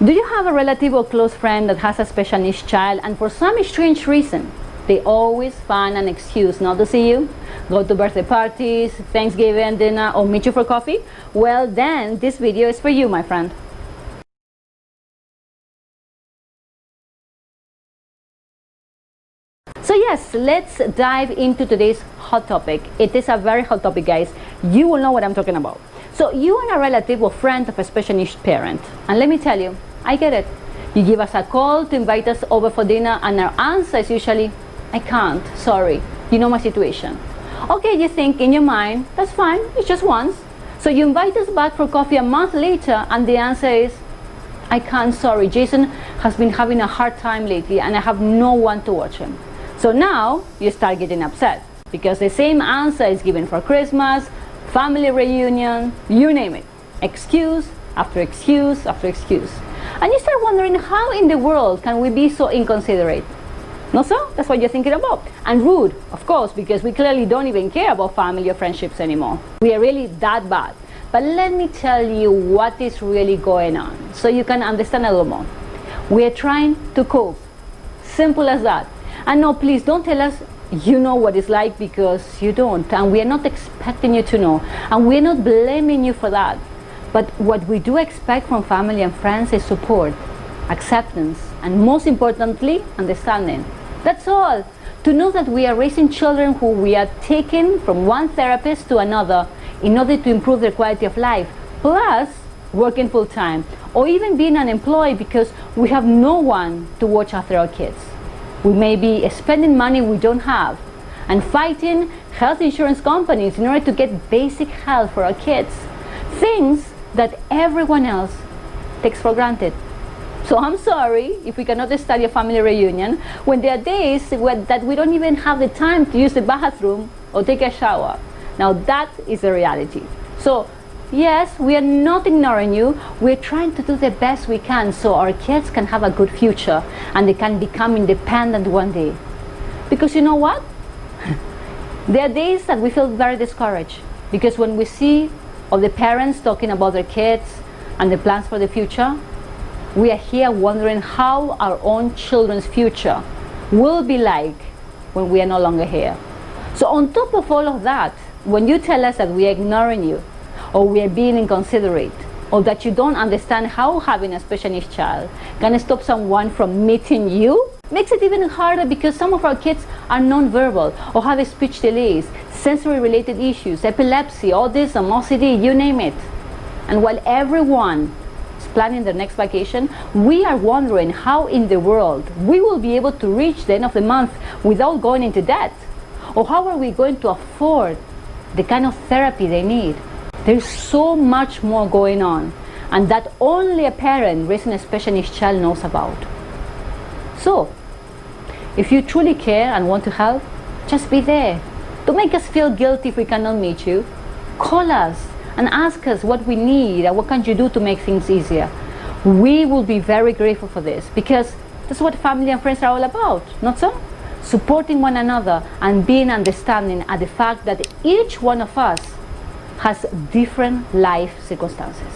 Do you have a relative or close friend that has a special needs child and for some strange reason they always find an excuse not to see you? Go to birthday parties, Thanksgiving dinner, or meet you for coffee? Well, then this video is for you, my friend. So yes, let's dive into today's hot topic. It is a very hot topic, guys. You will know what I'm talking about. So you are a relative or friend of a special needs parent. And let me tell you, I get it. You give us a call to invite us over for dinner and our answer is usually, I can't, sorry, you know my situation. Okay, you think in your mind, that's fine, it's just once. So you invite us back for coffee a month later and the answer is, I can't, sorry, Jason has been having a hard time lately and I have no one to watch him. So now you start getting upset because the same answer is given for Christmas, family reunion, you name it. Excuse after excuse after excuse. And you start wondering, how in the world can we be so inconsiderate? Not so? That's what you're thinking about. And rude, of course, because we clearly don't even care about family or friendships anymore. We are really that bad. But let me tell you what is really going on so you can understand a little more. We are trying to cope. Simple as that. And no, please don't tell us you know what it's like, because you don't, and we are not expecting you to know, and we're not blaming you for that. But what we do expect from family and friends is support, acceptance, and most importantly, understanding. That's all. To know that we are raising children who we are taking from one therapist to another in order to improve their quality of life, plus working full-time, or even being unemployed because we have no one to watch after our kids. We may be spending money we don't have and fighting health insurance companies in order to get basic health for our kids. Things that everyone else takes for granted. So I'm sorry if we cannot study a family reunion when there are days that we don't even have the time to use the bathroom or take a shower. Now that is the reality. So yes, we are not ignoring you. We're trying to do the best we can so our kids can have a good future and they can become independent one day. Because you know what? There are days that we feel very discouraged because when we see all the parents talking about their kids and the plans for the future, we are here wondering how our own children's future will be like when we are no longer here. So on top of all of that, when you tell us that we are ignoring you, or we are being inconsiderate, or that you don't understand how having a special needs child can stop someone from meeting you, makes it even harder because some of our kids are non-verbal or have speech delays, sensory-related issues, epilepsy, autism, OCD, you name it. And while everyone is planning their next vacation, we are wondering how in the world we will be able to reach the end of the month without going into debt, or how are we going to afford the kind of therapy they need. There's so much more going on, and that only a parent raising a special needs child knows about. So, if you truly care and want to help, just be there. Don't make us feel guilty if we cannot meet you. Call us and ask us what we need and what can you do to make things easier. We will be very grateful for this because that's what family and friends are all about, not so? Supporting one another and being understanding at the fact that each one of us has different life circumstances.